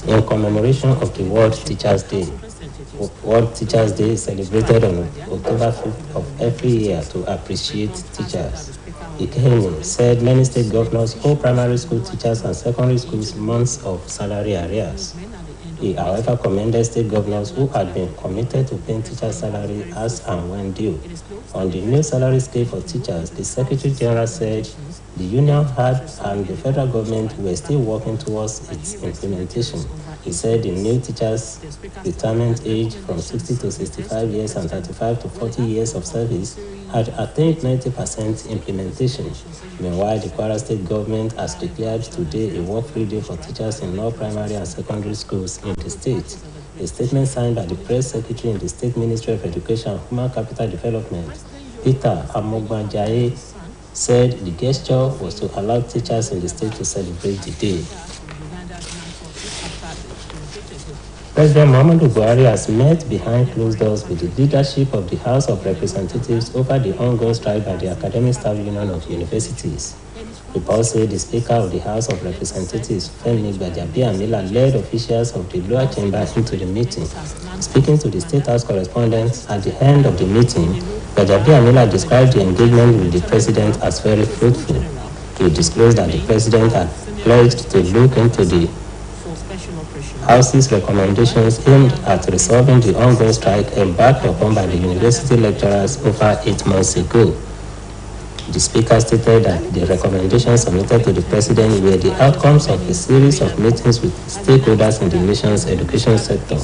in commemoration of the World Teachers' Day. World Teachers' Day is celebrated on October 5th of every year to appreciate teachers. Ikehini said many state governors owe primary school teachers and secondary schools months of salary arrears. He, however, commended state governors who had been committed to paying teachers' salary as and when due. On the new salary scale for teachers, the Secretary General said the union had and the federal government were still working towards its implementation. He said the new teachers' retirement age from 60 to 65 years and 35 to 40 years of service had attained 90% implementation. Meanwhile, the Kwara State government has declared today a work-free day for teachers in all primary and secondary schools in the state. A statement signed by the press secretary in the State Ministry of Education and Human Capital Development, Peter Amogbanjaye, said the gesture was to allow teachers in the state to celebrate the day. President Muhammadu Buhari has met behind closed doors with the leadership of the House of Representatives over the ongoing strike by the Academic Staff Union of Universities. Reports say the Speaker of the House of Representatives, Femi Gbajabiamila, led officials of the lower chamber into the meeting. Speaking to the State House correspondents at the end of the meeting, Gbajabiamila described the engagement with the President as very fruitful. He disclosed that the President had pledged to look into the House's recommendations aimed at resolving the ongoing strike embarked upon by the university lecturers over 8 months ago. The Speaker stated that the recommendations submitted to the President were the outcomes of a series of meetings with stakeholders in the nation's education sector.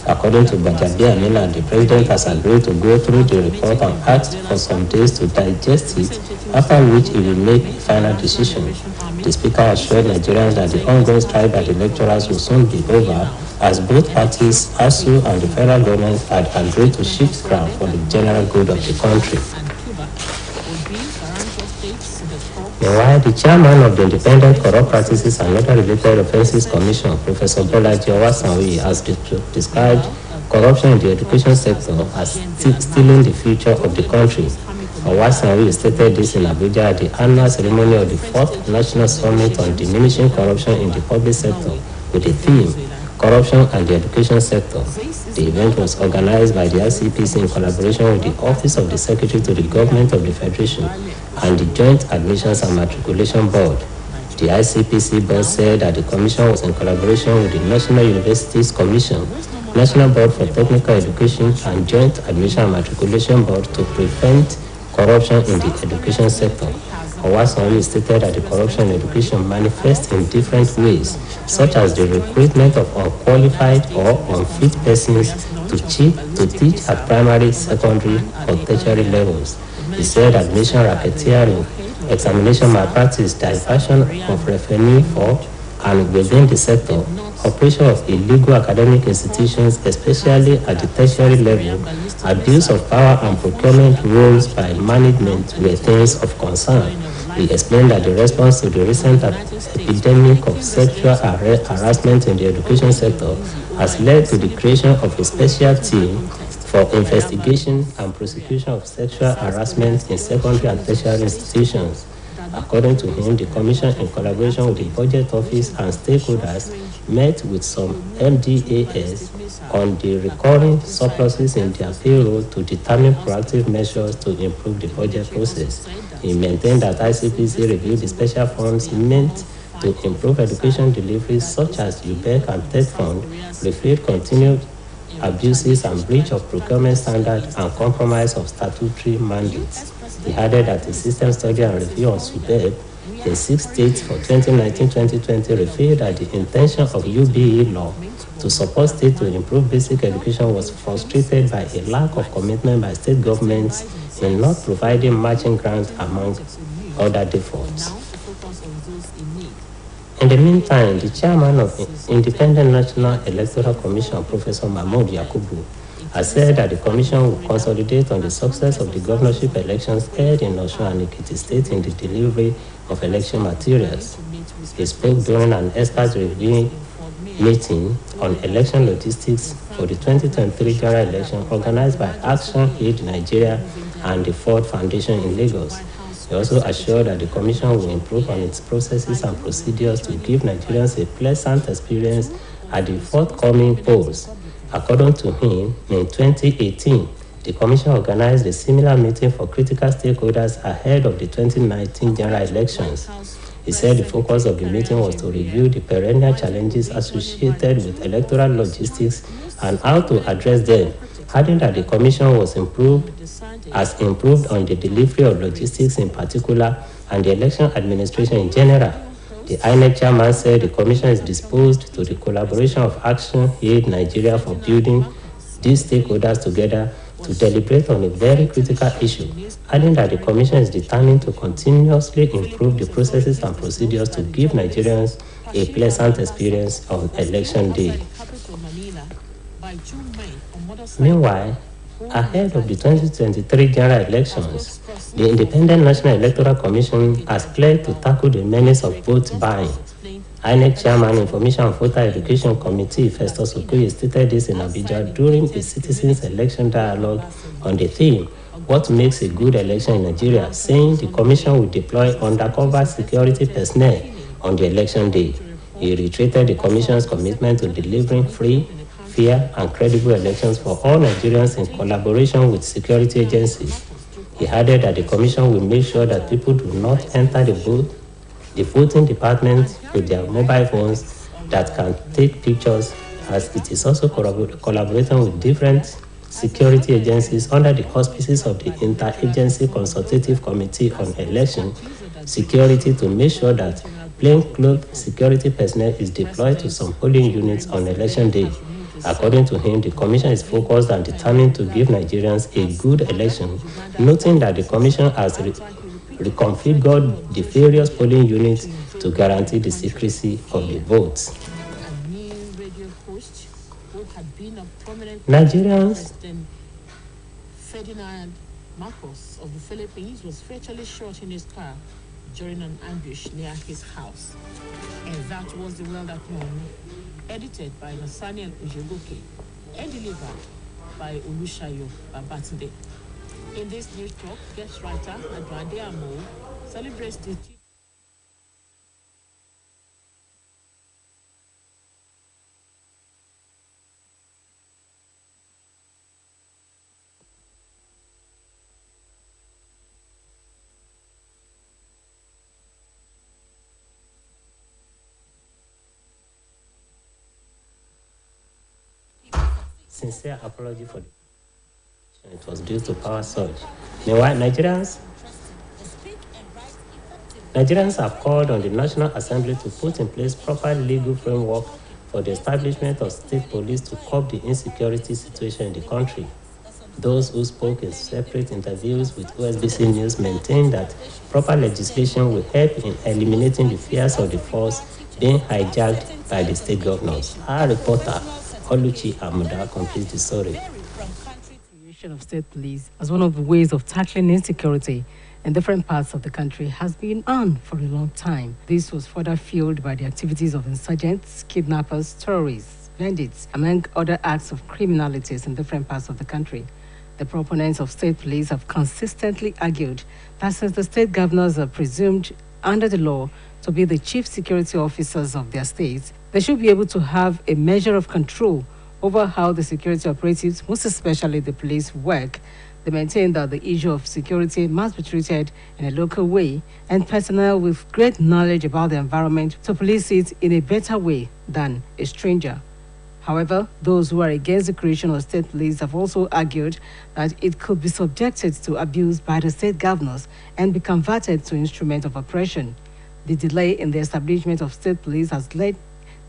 According to Gbajabiamila, the President has agreed to go through the report and asked for some days to digest it, after which he will make a final decision. The Speaker assured Nigerians that the ongoing strike by the lecturers will soon be over, as both parties, ASU and the federal government, had agreed to shift ground for the general good of the country. Meanwhile, the chairman of the Independent Corrupt Practices and Other Related Offences Commission, Professor Bolaji Owasanwi, has described corruption in the education sector as stealing the future of the country. Owasanwi stated this in Abuja at the annual ceremony of the 4th National Summit on Diminishing Corruption in the Public Sector with the theme, Corruption and the Education Sector. The event was organized by the ICPC in collaboration with the Office of the Secretary to the Government of the Federation and the Joint Admissions and Matriculation Board. The ICPC board said that the commission was in collaboration with the National Universities Commission, National Board for Technical Education, and Joint Admission and Matriculation Board to prevent corruption in the education sector. Owasanwi stated that the corruption in education manifests in different ways, such as the recruitment of unqualified or unfit persons to teach at primary, secondary, or tertiary levels. He said admission racketeering, examination malpractice, diversion of revenue for and within the sector, operation of illegal academic institutions, especially at the tertiary level, abuse of power and procurement roles by management were things of concern. He explained that the response to the recent epidemic of sexual harassment in the education sector has led to the creation of a special team for investigation and prosecution of sexual harassment in secondary and tertiary institutions. According to him, the Commission, in collaboration with the Budget Office and stakeholders, met with some MDAs on the recurring surpluses in their payroll to determine proactive measures to improve the budget process. He maintained that ICPC reviewed the special funds meant to improve education deliveries, such as UBEC and TED Fund, revealed continued abuses and breach of procurement standards and compromise of statutory mandates. He added that the system study and review on SUBEB in 6 states for 2019-2020 revealed that the intention of UBE law to support states to improve basic education was frustrated by a lack of commitment by state governments in not providing matching grants, among other defaults. In the meantime, the chairman of the Independent National Electoral Commission, Professor Mahmoud Yakubu, has said that the commission will consolidate on the success of the governorship elections held in Osun and Ekiti State in the delivery of election materials. He spoke during an expert review meeting on election logistics for the 2023 general election organized by Action Aid Nigeria and the Ford Foundation in Lagos. He also assured that the Commission will improve on its processes and procedures to give Nigerians a pleasant experience at the forthcoming polls. According to him, in 2018, the Commission organized a similar meeting for critical stakeholders ahead of the 2019 general elections. He said the focus of the meeting was to review the perennial challenges associated with electoral logistics and how to address them, adding that the Commission was improved on the delivery of logistics in particular and the election administration in general. The INEC chairman said the Commission is disposed to the collaboration of Action Aid Nigeria for building these stakeholders together to deliberate on a very critical issue, adding that the Commission is determined to continuously improve the processes and procedures to give Nigerians a pleasant experience on Election Day. Meanwhile, ahead of the 2023 general elections, the Independent National Electoral Commission has pledged to tackle the menace of vote buying. INEC Chairman Information and Voter Education Committee Festus Okoye stated this in Abuja during a citizens' election dialogue on the theme, "What makes a good election in Nigeria?" saying the Commission will deploy undercover security personnel on the election day. He reiterated the Commission's commitment to delivering free, fair, and credible elections for all Nigerians in collaboration with security agencies. He added that the Commission will make sure that people do not enter the voting department with their mobile phones that can take pictures, as it is also collaborating with different security agencies under the auspices of the Interagency Consultative Committee on Election Security to make sure that plainclothes security personnel is deployed to some polling units on Election Day. According to him, the Commission is focused and determined to give Nigerians a good election, noting that the Commission has reconfigured the various polling units to guarantee the secrecy of the votes. Nigerians. Ferdinand Marcos of the Philippines was fatally shot in his car during an ambush near his house. And that was the World at Noon, edited by Nathaniel Ujogoke and delivered by Olushayo Babatunde. In this news talk, guest writer Adwade Amo celebrates the sincere apology for the it was due to power surge. Meanwhile, Nigerians have called on the National Assembly to put in place proper legal framework for the establishment of state police to curb the insecurity situation in the country. Those who spoke in separate interviews with OSBC News maintained that proper legislation will help in eliminating the fears of the force being hijacked by the state governors. Our reporter, Oluchi Amuda, completes the story. Of state police as one of the ways of tackling insecurity in different parts of the country has been on for a long time. This was further fueled by the activities of insurgents, kidnappers, terrorists, bandits, among other acts of criminalities in different parts of the country. The proponents of state police have consistently argued that since the state governors are presumed under the law to be the chief security officers of their states, they should be able to have a measure of control over how the security operatives, most especially the police, work. They maintain that the issue of security must be treated in a local way, and personnel with great knowledge about the environment to police it in a better way than a stranger. However, those who are against the creation of state police have also argued that it could be subjected to abuse by the state governors and be converted to instrument of oppression. The delay in the establishment of state police has led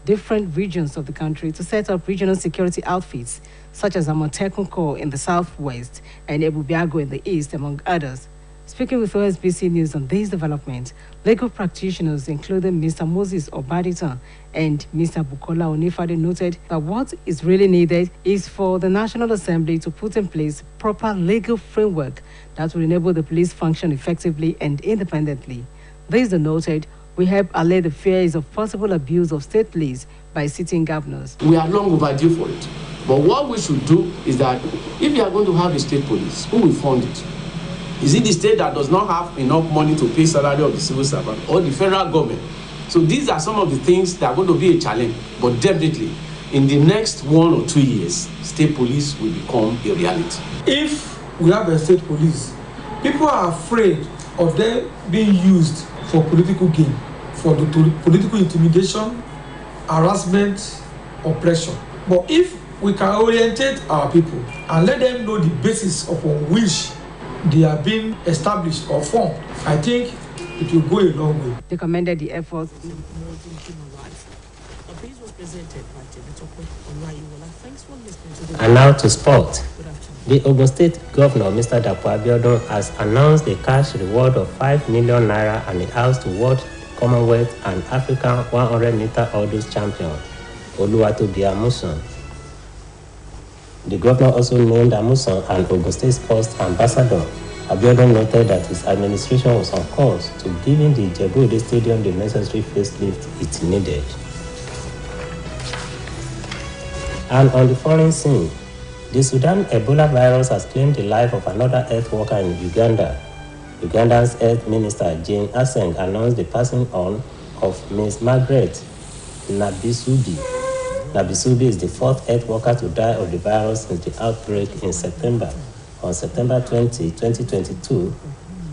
different regions of the country to set up regional security outfits, such as Amotekun Corps in the southwest and Ebubiago in the east, among others. Speaking with OSBC News on this development, legal practitioners, including Mr. Moses Obadita and Mr. Bukola Onifade, noted that what is really needed is for the National Assembly to put in place proper legal framework that will enable the police function effectively and independently. This, they noted, we help allay the fears of possible abuse of state police by sitting governors. We are long overdue for it. But what we should do is that if we are going to have a state police, who will fund it? Is it the state that does not have enough money to pay salary of the civil servant, or the federal government So these are some of the things that are going to be a challenge, but definitely in the next 1 or 2 years, state police will become a reality. If we have a state police, people are afraid of them being used for political gain, for the political intimidation, harassment, oppression. But if we can orientate our people and let them know the basis upon which they are being established or formed, I think it will go a long way. They commended the efforts. Promoting human rights. A piece was presented by Olayiwola. Thanks for listening to the. And now to sport. Good afternoon. The Ogun State Governor, Mr. Dapo Abiodun, has announced a cash reward of 5 million naira and a house to World, Commonwealth and African 100-meter hurdles champion, Oluwatobi Amusan. The governor also named Amusan an Ogun State Sports Ambassador. Abiodun noted that his administration was on course to giving the Ijebu-Ode Stadium the necessary facelift it needed. And on the foreign scene, the Sudan Ebola virus has claimed the life of another health worker in Uganda. Uganda's health minister, Jane Aseng, announced the passing on of Ms. Margaret Nabisubi. Nabisubi is the fourth health worker to die of the virus since the outbreak in September. On September 20, 2022,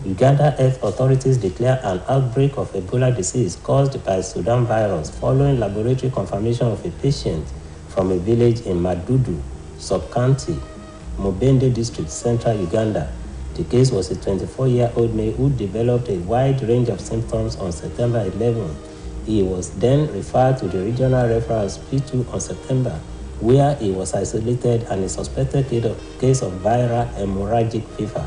Uganda health authorities declared an outbreak of Ebola disease caused by Sudan virus following laboratory confirmation of a patient from a village in Madudu, sub-county, Mubende district, central Uganda. The case was a 24-year-old male who developed a wide range of symptoms on September 11. He was then referred to the regional referral hospital on September, where he was isolated and a suspected case of viral hemorrhagic fever.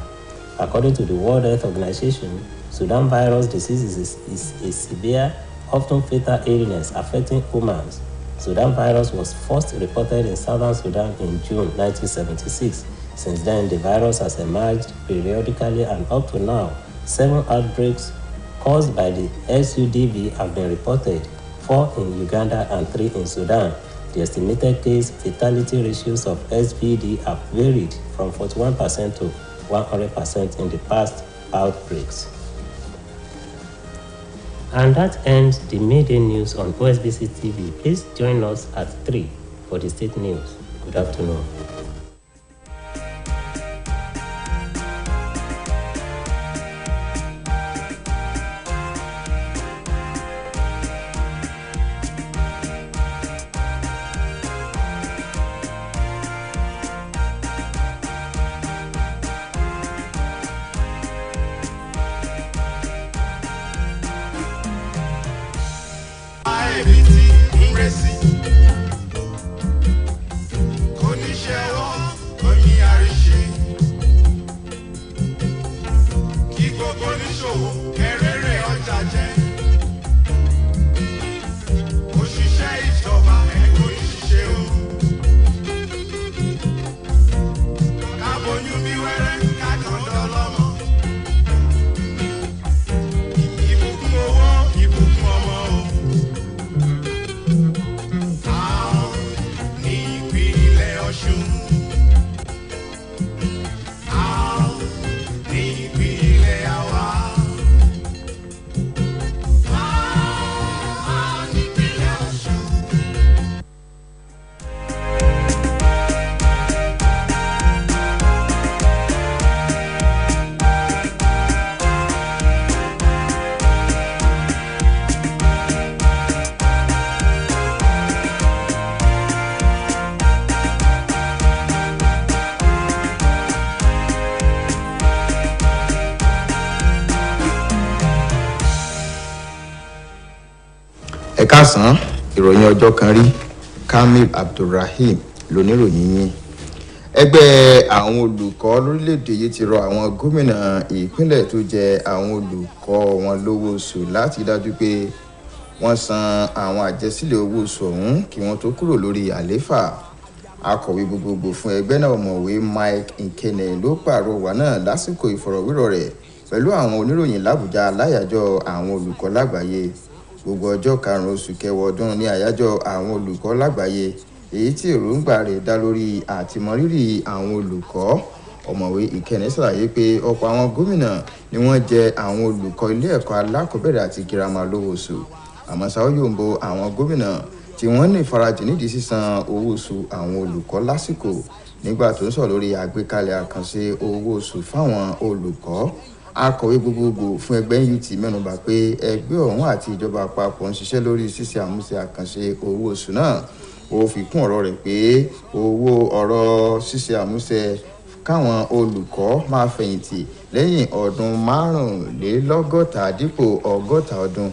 According to the World Health Organization, Sudan virus disease is a severe, often fatal illness affecting humans. Sudan virus was first reported in southern Sudan in June 1976. Since then, the virus has emerged periodically, and up to now, 7 outbreaks caused by the SUDV have been reported, 4 in Uganda and 3 in Sudan. The estimated case fatality ratios of SVD have varied from 41% to 100% in the past outbreaks. And that ends the midday news on OSBC TV. Please join us at 3 for the state news. Good afternoon. Ẹ̀kásán ìròyìn ọjọ́ kan rí Kamil Abdulrahim lóníròyìn yín. Ẹgbẹ́ àwọn olùkọ́ lórílẹ̀‐èdè yìí ti rọ àwọn gómìnà ìpínlẹ̀ tó jẹ àwọn olùkọ́ wọn lówó oṣù láti dájú pé wọ́n san àwọn àjẹsílẹ̀ owó oṣù ọ̀hún kí wọ́n tó kúrò lórí àlééfà. Akọ̀wé gbogbogbò fún ẹgbẹ́ náà ọ̀mọ̀wé Mike Nkene ló pàrọwà náà lásìkò ìfọ̀rọ̀wérọ̀ rẹ̀ pẹ̀lú àwọn oníròyìn l'Àbújá láyàjọ́ àwọn olùkọ́ lágbàáyé. Gbogbo ọjọ́ 5 oṣù kẹwàá ọdún ní àyájọ́ àwọn olùkọ́ lágbàáyé, èyí tí èròǹgbà rẹ̀ dá lórí àtìmọ́rírì àwọn olùkọ́. Ọ̀mọ̀wé Ìkẹ́ni ṣàlàyé pé ọ̀pọ̀ àwọn gómìnà ni wọ́n jẹ àwọn olùkọ́ ilé ẹ̀kọ́ alákọ̀ọ́bẹ̀rẹ̀ àti girama lówó oṣù. àmọ́ ṣá ó yòǹbo àwọn gómìnà tí wọ́n ní ìfarajìn nídìí sísan owó oṣù àwọn olùkọ́ lásìkò. Nígbà tó ń sọ̀rọ̀ lórí àgbékalẹ̀ àkànṣe owó oṣù fáwọn olùkọ́, akọ̀wé gbogbogbò fún ẹgbẹ́ NUT mẹ́nubà pé ẹgbẹ́ ọ̀hún àti ìjọba àpapọ̀ ń ṣiṣẹ́ lórí ṣíṣe àmúṣe àkànṣe owó oṣù náà. Ó fi kún ọ̀rọ̀ rẹ̀ pé owó ọ̀rọ̀ ṣíṣe àmúṣe káwọn olùkọ́ máa fẹ̀yìntì lẹ́yìn ọdún 45 dípò 60 ọdún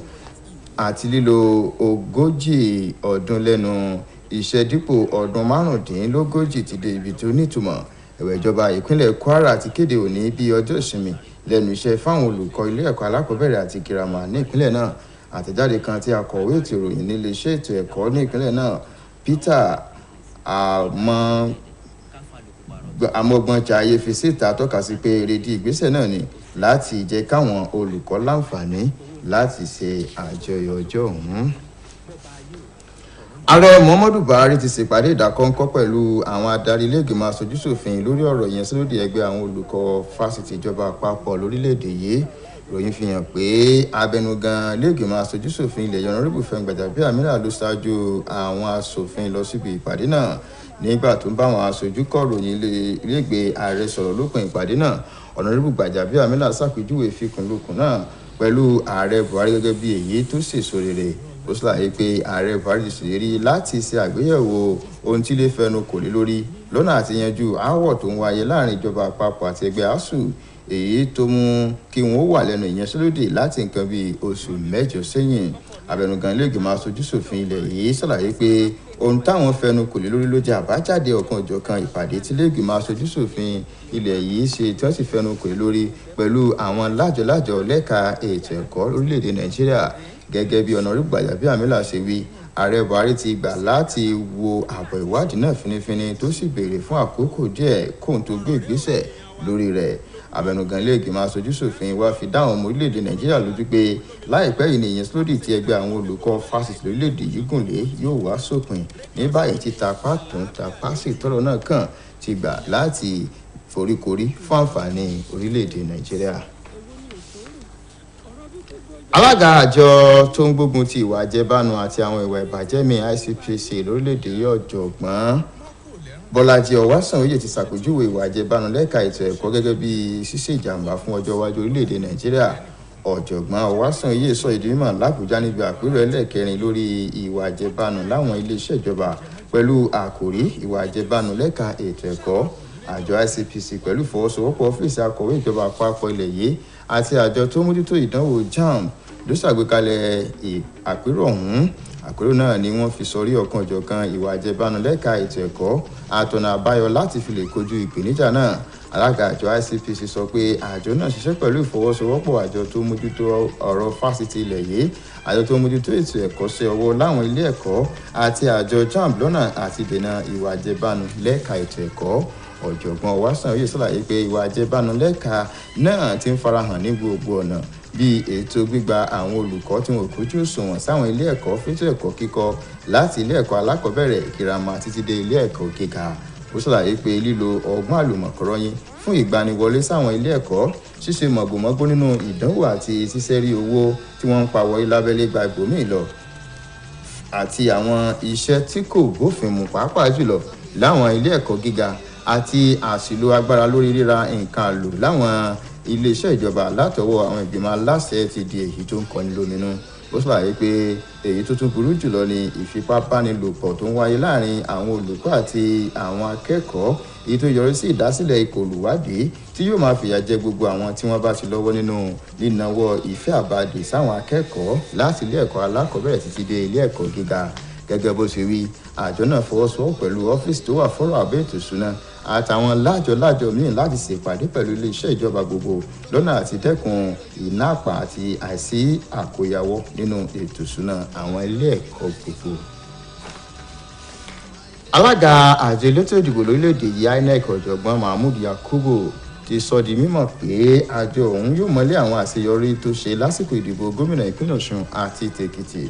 àti lílo 40 ọdún lẹ́nu iṣẹ́ dípò ọdún 45 ti dé ibi tó nítumọ̀. Ẹ̀wẹ̀ ìjọba ìpínlẹ̀ Kwara ti kéde òní bí ọjọ́ ìsinmi lẹ́nu iṣẹ́ fáwọn olùkọ́ ilé ẹ̀kọ́ alákọ̀ọ́bẹ̀rẹ̀ àti girama ní ìpínlẹ̀ náà. Àtẹ̀jáde kan tí akọ̀wé ètò ìròyìn nílé iṣẹ́ ètò ẹ̀kọ́ ní ìpínlẹ̀ náà Peter Amọ̀gbọ̀njayé fi síta tọ́ka sí pé èrèdí ìgbésẹ̀ náà ni láti jẹ́ káwọn olùkọ́ láǹfààní láti ṣe àjọyọ̀ ọjọ́ ọ̀hún. Ààrẹ Muhammadu Buhari ti ṣèpàdé ìdákọ́ńkọ́ pẹ̀lú àwọn adarí ilé-ìgbìmọ̀ aṣojú-ṣòfin lórí ọ̀rọ̀ ìyanṣẹ́lódì ẹgbẹ́ àwọn olùkọ́ fásitì ìjọba àpapọ̀ lórílẹ̀‐èdè yìí. Ìròyìn fi hàn pé abẹnugan ilé-ìgbìmọ̀ aṣojú-ṣòfin ilẹ̀ Honorable Fẹ́mi Gbàjàbíàmílà ló ṣáájú àwọn aṣòfin lọ síbi ìpàdé náà. Nígbà tó ń bá àwọn aṣojú kọ̀ròyìn ilégbèé ààrẹ sọ̀rọ̀ lópin ìpàdé náà, Honorable Gbàjàbíàmílà ṣàpèjúwe ìfikùnlukùn náà pẹ̀lú ààrẹ Buhari gẹ́gẹ́ bí èyí tó sèso rere. Ó ṣàlàyé pé ààrẹ Buhari ti ṣèlérí láti ṣe àgbéyẹ̀wò ohun tí ilé fẹnu kò lé lórí lọ́nà àti yanjú aáwọ̀ tó ń wáyé láàrin ìjọba àpapọ̀ àti ẹgbẹ́ ASUU, èyí tó mú kí wọ́n wà lẹ́nu ìyanṣẹ́lódì láti nǹkan bíi oṣù 8 sẹ́yìn. Abẹnugan ilé-ìgbìmọ̀ aṣojú-ṣòfin ilẹ̀ yìí ṣàlàyé pé ohun táwọn fẹnu kò lé lórí ló jẹ́ àbájáde ọ̀kan-ò-jọ̀kan ìpàdé tí ilé-ìgbìmọ̀ aṣojú-ṣòfin ilẹ̀ yìí ṣe tí wọ́n sì fẹnu kò lé lórí pẹ̀lú àwọn lájọ-lájọ lẹ́ka ètò ẹ̀kọ́ lórílẹ̀‐èdè Nàìjíríà. Gẹ́gẹ́ bí Honorable Gbàjàbíàmílà ṣe wí, ààrẹ Buhari ti gbà láti wo àbọ̀ ìwádìí náà fínífíní tó sì béèrè fún àkókò díẹ̀ kóun tó gbé ìgbésẹ̀ lórí rẹ̀. Abẹnugan ilé-ìgbìmọ̀ aṣojú-ṣòfin wa fi dá àwọn ọmọ orílẹ̀-èdè Nàìjíríà lójú pé láìpẹ́ yìí ni ìyanṣẹ́lódì tí ẹgbẹ́ àwọn olùkọ́ fásitì lórílẹ̀-èdè yìí gùn lé yóò wá sópin. Ní báyìí tí tapá tún tapá sí tọ́rọ̀ náà kàn ti gbà láti foríkorí fún àǹfààní orílẹ̀-èdè Nàìjíríà. Alága àjọ tó ń gbógun ti ìwà àjẹbánu àti àwọn ìwà ìbàjẹ́ mi ICPC lórílẹ̀-èdè yìí ọ̀jọ̀gbọ́n Bọ́lájí Ọwásànwóyè ti ṣàpèjúwe ìwà àjẹbánu lẹ́ka ètò ẹ̀kọ́ gẹ́gẹ́ bí ṣíṣe ìjàmbá fún ọjọ́ iwájú orílẹ̀-èdè Nàìjíríà. Ọ̀jọ̀gbọ́n Ọwásànwóyè sọ ìdí mímọ̀ l'Àbújá níbi àpérò ẹlẹ́ẹ̀kẹrin lórí ìwà àjẹbánu láwọn iléeṣẹ́ ìjọba pẹ̀lú àkòrí ìwà àjẹbánu lẹ́ka ètò ẹ̀kọ́. Àjọ ICPC pẹ̀lú ìfọwọ́sowọ́pọ̀ ọ́fíìsì akọ̀wé ìjọba àpapọ̀ ilẹ̀ yìí àti àjọ tó mójútó ìdánwò JAMB ló ṣàgbékalẹ̀ àpérò ọ̀hún. Àpérò náà ni wọ́n fi sọrí ọ̀kan-ò-jọ̀kan ìwà àjẹbánu lẹ́ka ètò ẹ̀kọ́ àtọ̀nà àbáyọ láti fi lè kojú ìpèníjà náà. Alága àjọ ICPC sọ pé àjọ náà ṣiṣẹ́ pẹ̀lú ìfọwọ́sowọ́pọ̀ àjọ tó mójútó ọ̀rọ̀ fásitì ilẹ̀ yìí, àjọ tó mójútó ètò ẹ̀kọ́ṣẹ́ ọwọ́ láwọn ilé ẹ̀kọ́ àti àjọ JAMB lọ́nà àti dènà ìwà àjẹbánu lẹ́ka ètò ẹ̀kọ́. Ọ̀jọ̀gbọ́n Ọwásànwóyè ṣàlàyé pé ìwà àjẹbánu lẹ́ka náà ti ń farahàn ní gbogbo ọ̀nà bíi ètò gbígba àwọn olùkọ́ tí wọn kò kójú òṣùwọ̀n sáwọn ilé ẹ̀kọ́ fẹ́tò ẹ̀kọ́ kíkọ́ láti ilé ẹ̀kọ́ alákọ̀ọ́bẹ̀rẹ̀ girama títí dé ilé ẹ̀kọ́ gíga. Ó ṣàlàyé pé lílo ọgbọ́n àlùmọ̀kọ́rọ́yìn fún ìgbaniwọlé sáwọn ilé ẹ̀kọ́, ṣíṣe mọ̀gbọ̀mọ́gbó nínú ìdánwò àti ṣíṣẹ́rí owó tí wọ́n ń pa wọlé lábẹ́lé gba ibòmíì lọ àti àwọn iṣẹ́ tí kò bófin mu pàápàá jùlọ láwọn ilé ẹ̀kọ́ gíga àti àṣìlò agbára lórí ríra nǹkan àlò láwọn iléeṣẹ́ ìjọba látọwọ́ àwọn ìgbìmọ̀ aláṣẹ ti di èyí tó ń kọni lóminú. Ó ṣàlàyé pé èyí tó tún burú jùlọ ni ìfipábánilòpọ̀ tó ń wáyé láàrin àwọn olùkọ́ àti àwọn akẹ́kọ̀ọ́, èyí tó yọrí sí ìdásílẹ̀ ikọ̀ olùwádìí tí yóò máa fìyà jẹ gbogbo àwọn tí wọ́n bá ti lọ́wọ́ nínú nínáwọ́ ìfẹ́ àbádì sáwọn akẹ́kọ̀ọ́ láti ilé ẹ̀kọ́ alákọ̀ọ́bẹ̀rẹ̀ títí dé ilé ẹ̀kọ́ gíga. Gẹ́gẹ́ bó ṣe wí, àjọ náà fọwọ́sowọ́pọ̀ pẹ̀lú ọ́fíìsì tó wà fọ́rọ̀ àbẹ́ ètò ìṣúná àtàwọn lájọ míì láti ṣèpàdé pẹ̀lú iléeṣẹ́ ìjọba gbogbo lọ́nà àti dẹ́kun ìnáàpà àti àìsí àkóyawọ́ nínú ètò ìṣúná àwọn ilé ẹ̀kọ́ gbogbo. Alága àjọ elétò ìdìbò lórílẹ̀‐èdè yìí INEC ọ̀jọ̀gbọ́n Mahmood Yakubu ti sọ di mímọ̀ pé àjọ òun yóò mọ́lé àwọn àṣeyọrí tó ṣe lásìkò ìdìbò gómìnà ìpínlẹ̀ Ọ̀ṣun àti tèkìtì.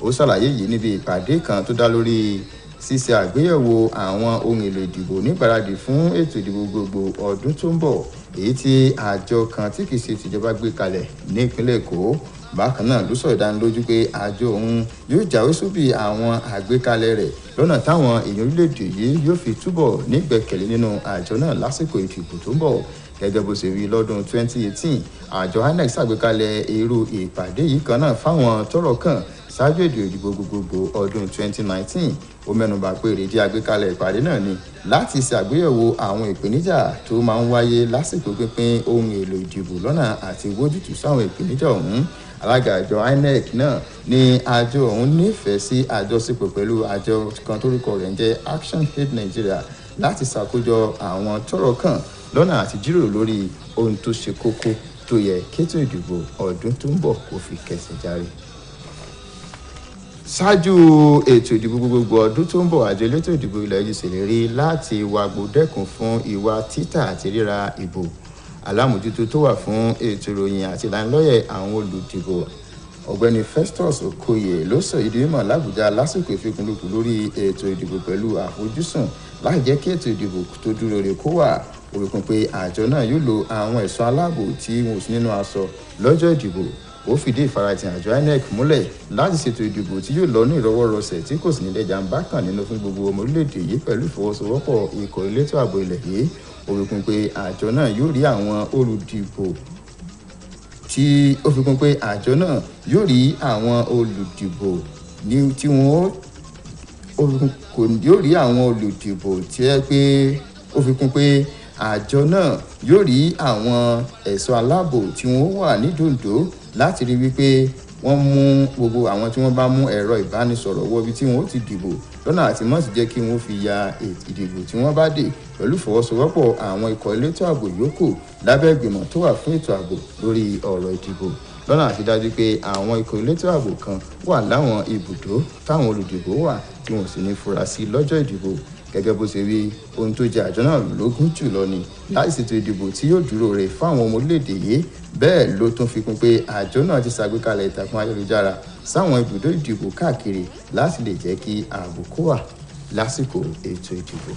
Ó ṣàlàyé yìí níbi ìpàdé kan tó dá lórí ṣíṣe àgbéyẹ̀wò àwọn ohun èlò ìdìbò nígbàradì fún ètò ìdìbò gbogbo ọdún tó ń bọ̀, èyí tí àjọ kan tí kìí ṣe tìjọba gbé kalẹ̀ ní ìpínlẹ̀ Èkó. bákan náà ló sọ ìdánilójú pé àjọ òun yóò jáwé sóbì àwọn àgbékalẹ̀ rẹ̀ lọ́nà táwọn èèyàn orílẹ̀-èdè yìí yóò fi túbọ̀ nígbẹ̀kẹ̀lé nínú àjọ náà lásìkò ìdìbò tó ń bọ̀. Gẹ́gẹ́ bó ṣe wí lọ́dún 2018 àjọ INEC ṣàgbékalẹ̀ irú ìpàdé yìí kan náà fáwọn tọ́rọ̀ kàn ṣáájú ètò ìdìbò gbogbogbò ọdún 2019. Ó mẹ́nubà pé èrèdí àgbékalẹ̀ ìpàdé náà ni láti ṣàgbéyẹ̀wò àwọn ìpèníjà tó máa ń wáyé lásìkò pínpín ohun èlò ìdìbò lọ́nà àti wójútùú sáwọn ìpèníjà ọ̀hún. Alága àjọ INEC náà ní àjọ ọ̀hún nífẹ̀ẹ́ sí àjọṣepọ̀ pẹ̀lú àjọ kan tórúkọ rẹ̀ ń jẹ́ Action Aid Nigeria láti ṣàkójọ àwọn tọ́rọ̀ kàn lọ́nà àti jíròrò lórí ohun tó ṣe kókó tó yẹ kétò ìdìbò ọdún tó ń bọ̀ kó fi kẹsẹ̀ járe. Ṣáájú ètò ìdìbò gbogbogbò ọdún tó ń bọ̀ àjọ elétò ìdìbò ilẹ̀ yìí ṣèlérí láti wàgbó dẹ́kun fún ìwà títà àti ríra ìbò. Alámòjútó tó wà fún ètò ìròyìn àti ìlanilọ́yẹ̀ àwọn olùdìbò ọ̀gbẹ́ni Festus Okoye ló sọ ìdí mímọ̀ l'Àbújá lásìkò ìfikùnlukùn lórí ètò ìdìbò pẹ̀lú àfojúsùn láì jẹ́ kí ètò ìdìbò tó dúró re kó wà. Ó wí pé àjọ náà yóò lo àwọn ẹ̀ṣọ́ aláàbò tí wọn ò sí nínú aṣọ lọ́jọ́ ìdìbò. Ó fìdí ìfarajìn àjọ INEC múlẹ̀ láti ṣètò ìdìbò tí yóò lọ ní ìrọwọ́rọsẹ̀ tí kò sì ní lẹ́jà ń bá kàn nínú fún gbogbo ọmọ orílẹ̀-èdè yìí pẹ̀lú ìfọwọ́sowọ́pọ̀ ikọ̀ elétò ààbò ilẹ̀ yìí. Ó wí pé àjọ náà yóò rí àwọn olùdìbò tí ó fi kún pé àjọ náà yóò rí àwọn olùdìbò tí wọ́n yóò rí àwọn olùdìbò tí ẹ pé ó fi kún pé àjọ náà yóò rí àwọn ẹ̀ṣọ́ aláàbò tí wọ́n wà ní dòǹdó láti rí wípé wọ́n mú gbogbo àwọn tí wọ́n bá mú ẹ̀rọ ìbánisọ̀rọ̀ wọ ibi tí wọ́n ti dìbò lọ́nà àti má sì jẹ́ kí wọ́n fi ya ìdìbò tí wọ́n bá dé pẹ̀lú ìfọwọ́sowọ́pọ̀ àwọn ikọ̀ elétò ààbò yòókù lábẹ́ ìgbìmọ̀ tó wà fún ètò ààbò lórí ọ̀rọ̀ ìdìbò lọ́nà àti dájú pé àwọn ikọ̀ elétò ààbò kan wà láwọn ibùdó táwọn olùdìbò wà tí wọ́n sì ní fura sí lọ́jọ́ ìdìbò. Gẹ́gẹ́ bó ṣe rí ohun tó jẹ àjọ náà lógún jùlọ ni láti ṣètò ìdìbò tí yóò dúró re fáwọn ọmọ orílẹ̀-èdè yìí. Bẹ́ẹ̀ ló tún fi kún pé àjọ náà ti ṣàgbékalẹ̀ ìtàkùn ayélujára sáwọn ibùdó ìdìbò káàkiri láti lè jẹ́ kí ààbò kó wà lásìkò ètò ìdìbò.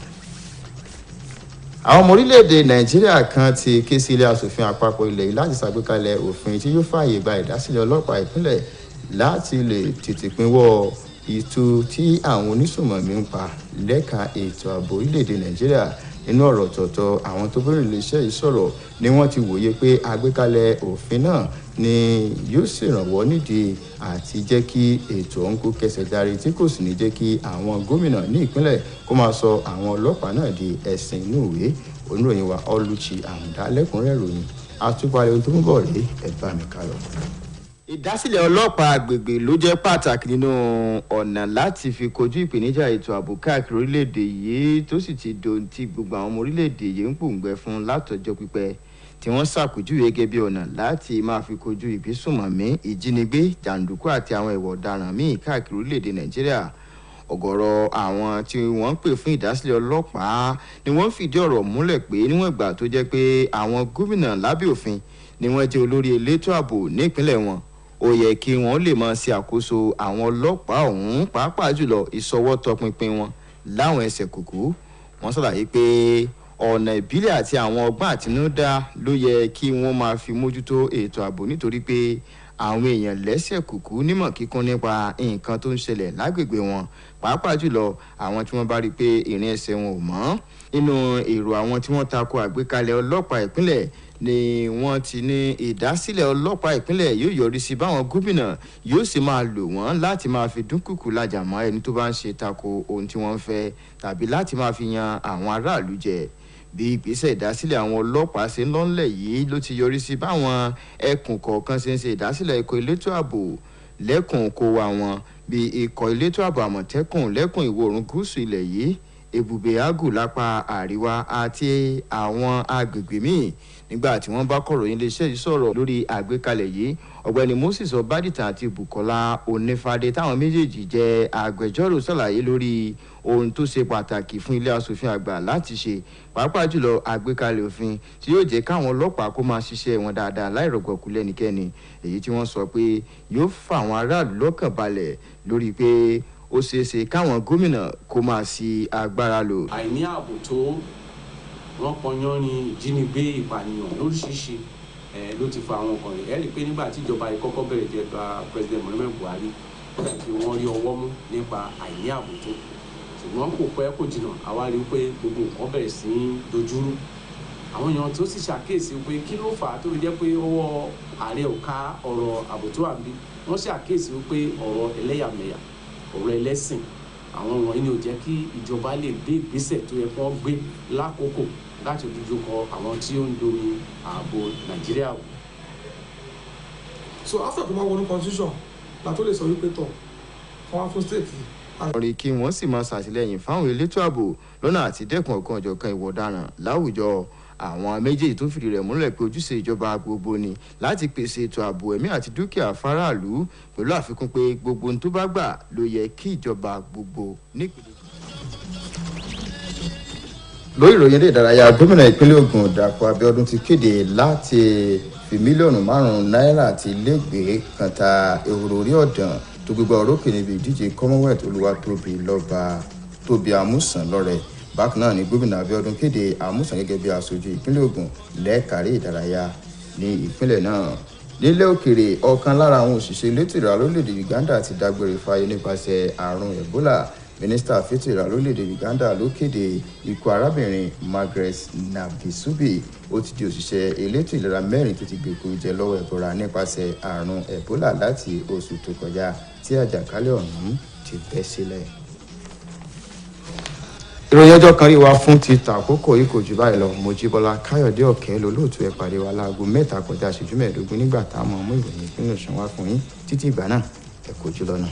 Àwọn ọmọ orílẹ̀-èdè Nàìjíríà kan ti ké sí ilé aṣòfin àpapọ̀ ilẹ̀ yìí láti ṣàgbékalẹ̀ òfin tí yóò fààyè gba ìdásílẹ̀ ọlọ́pàá ìpínlẹ̀ láti lè tètè pinwọ́ ìtú tí àwọn onísùnmọ̀mí ń pa lẹ́ka ètò ààbò orílẹ̀-èdè Nàìjíríà. Nínú ọ̀rọ̀ ọ̀tọ̀ọ̀tọ̀ àwọn tó bẹ̀rẹ̀ iléeṣẹ́ yìí sọ̀rọ̀ ni wọ́n ti wòye pé àgbékalẹ̀ òfin náà ni yóò ṣèrànwọ́ nídìí àti jẹ́ kí ètò ọ̀hún kó kẹsẹ̀ járe tí kò sì ní jẹ́ kí àwọn gómìnà ní ìpínlẹ̀ kó máa sọ àwọn ọlọ́pàá náà di ẹṣin inú ìwé. Oníròyìn wa Ọlúchi Àmùdá lẹ́kùnrẹ́rẹ́ ìròyìn àtúpalẹ̀ ohun tó ń bọ̀ rèé ẹ bá mi ká lọ. Ìdásílẹ̀ ọlọ́pàá agbègbè ló jẹ́ pàtàkì nínú ọ̀nà láti fi kojú ìpèníjà ètò ààbò káàkiri orílẹ̀-èdè yìí tó sì ti dohun tí gbogbo àwọn ọmọ orílẹ̀-èdè yìí ń pòǹgbẹ fún látọjọ́ pípẹ́ tí wọ́n ṣàpèjúwe gẹ́gẹ́ bí ọ̀nà láti máa fi kojú ìbísùnmọ̀mí, ìjínigbé, jàǹdùkú àti àwọn ìwà ọ̀daràn míì káàkiri orílẹ̀-èdè Nàìjíríà. Ọ̀gọ̀rọ̀ àwọn tí wọ́n ń pè fún ìdásílẹ̀ ọlọ́pàá ni wọ́n fìdí ọ̀rọ̀ múlẹ̀ pé níwọ̀n ìgbà tó jẹ́ pé àwọn gómìnà lábẹ́ òfin ni wọ́n jẹ́ olórí elétò ààbò nípínlẹ̀ wọn, ó yẹ kí wọ́n lè máa ṣe àkóso àwọn ọlọ́pàá ọ̀hún pàápàá jùlọ ìṣọwọ́ tọpinpin wọn láwọn ẹsẹ̀ kùkú. Wọ́n ṣàlàyé pé ọ̀nà ìbílẹ̀ àti àwọn ọgbọ́n àtinúdá ló yẹ kí wọ́n máa fi mójútó ètò ààbò nítorí pé àwọn èèyàn lẹ́sẹ̀ kùkú nímọ̀ kíkún nípa nǹkan tó ń ṣẹlẹ̀ lágbègbè wọn pàápàá jùlọ àwọn tí wọ́n bá rí pé ìrìn ẹsẹ̀ wọn ò mọ́. Nínú èrò àwọn tí wọ́n tako àgbékalẹ̀ ọlọ́pàá ìpínlẹ̀ ni wọ́n ti ní ìdásílẹ̀ ọlọ́pàá ìpínlẹ̀ yóò yọrí sí báwọn gómìnà yóò sì máa lò wọ́n láti máa fi dúnkùkù lajà mọ́ ẹni tó bá ń ṣe tako ohun tí wọ́n ń fẹ́ tàbí láti máa fi yan àwọn aráàlú jẹ. Bí ìgbésẹ̀ ìdásílẹ̀ àwọn ọlọ́pàá ṣe ń lọ́nlẹ̀ yìí ló ti yọrí sí báwọn ẹkùn kọ̀ọ̀kan ṣe ń ṣe ìdásílẹ̀ ikọ̀ elétò ààbò lẹ́kùn kó wa wọn bí ikọ̀ elétò ààbò àmọ̀tẹ́kùn lẹ́kùn ìwọ̀ oòrùn gúúsù ilẹ̀ yìí, ebùbè àgù lápá àríwá àti àwọn agbègbè míì. Nígbà tí wọ́n bá kọ̀ròyìn iléeṣẹ́ yìí sọ̀rọ̀ lórí àgbékalẹ̀ yìí, ọ̀gbẹ́ni Moses Ọbádìtàn àti Bùkọ́lá Onífádé táwọn méjèèjì jẹ́ agbẹjọ́rò ṣàlàyé lórí ohun tó ṣe pàtàkì fún ilé aṣòfin àgbà láti ṣe pàápàá jùlọ àgbékalẹ̀ òfin tí yóò jẹ́ káwọn ọlọ́pàá kó máa ṣiṣẹ́ wọn dáadáa láìrọ̀gbọ̀kú lẹ́nikẹ́ni, èyí tí wọ́n sọ pé yóò fà àwọn aráàlú lọ́kàn balẹ̀ lórí pé ó ṣeéṣe káwọn gómìnà kó máa ṣi agbára lò. Àìní ààbò tó wọ́n pọnyán ní ìjínigbé, ìpànìyàn lóríṣiríṣi ló ti fa àwọn ọkùnrin ẹ rí i pé nígbà tí ìjọba yìí kọ́kọ́ bẹ̀rẹ̀ ìjọba president Muhammadu Buhari kódà kí wọ́n rí ọwọ́ mú nípa àìní ààbò tó ṣùgbọ́n kò pẹ́ kò jìnnà àwa rí i pé gbogbo nǹkan bẹ̀rẹ̀ sí í dojúrú àwọn èèyàn tó sì ṣàkíyèsí pé kí ló fà á tó fi jẹ́ pé ọwọ́ ààrẹ ò ká ọ̀rọ̀ ààbò tó wà níbí wọ́n ṣàkíyèsí pé ọ̀rọ̀ ẹlẹ́yàmẹ̀yà ọ̀rọ̀ ẹlẹ́sìn àwọn wọ̀nyí ni ò jẹ́ kí ìjọba lè gbé ìgbésẹ̀ tó yẹ kí wọ́n gbé lákòókò láti dojú kọ àwọn tí ó ń domi ààbò Nàìjíríà wò. so after tó bá wọnú constitution la tó lè sọ wípé tọ̀ fún wa fún state yìí. ọ̀rẹ́ kí wọ́n sì máa ṣàtìlẹ́yìn fáwọn elétò ààbò lọ́nà àti dẹ́kun ọ̀kan ọ̀jọ̀kan ìwà ọ̀daràn láwùjọ àwọn méjèèjì tó fìdí rẹ̀ múlẹ̀ pé ojúṣe ìjọba gbogbo ni láti pèsè ètò ààbò ẹ̀mí àti dúkìá fáráàlú pẹ̀lú àfikún pé gbogbo ohun tó bá gbà ló yẹ kí ìjọba gbogbo nípìnlẹ̀. lórí ìròyìn eré ìdárayá gómìnà ìpínlẹ̀ Ògùn Dàpọ̀ Abíọ́dún ti kéde láti fi mílíọ̀nù 5 náírà àti ilégbèé kan ta ehoro orí ọ̀dàn tó gbégbá orókè níbi ìdíje Commonwealth Olúwatóbi lọ́ba Tóbi Àmúsàn lọ́rẹ̀. Bákan náà ni gómìnà Abíọ́dún kéde Àmúsàn gẹ́gẹ́ bí aṣojú ìpínlẹ̀ Ògùn lẹ́ẹ̀kárí ìdárayá ní ìpínlẹ̀ náà. nílẹ̀ òkèrè ọ̀kan lára àwọn òṣìṣẹ́ elétò ìlera lórílẹ̀‐èdè Uganda ti dágbére fáyé nípasẹ̀ àrùn Ebola. Mínísítà fẹ́tò ìlera lórílẹ̀‐èdè Uganda ló kéde ikú arábìnrin Margaret Nabisubi. Ó ti di òṣìṣẹ́ elétò ìlera 4 tó ti gbèkú jẹ lọ́wọ́ Ebola nípasẹ̀ àrùn Ebola láti oṣù tó kọjá tí àjàkálẹ̀ ọ̀hún ti bẹ́ sílẹ̀. ìròyìn ọjọ́ kan rí wa fún ti tàkókò yìí kò jù báyìí lọ. Mojíbọ́lá Káyọ̀dé Ọ̀kẹ́ lolóòtú ẹ pàdé wa láago 7 kọjá ìṣẹ́jú 15 nígbà táwọn ọmọ ìròyìn ìpínlẹ̀ Ọ̀ṣun wá fún yín. Títí ìgbà náà ẹ kò jù lọ́nà.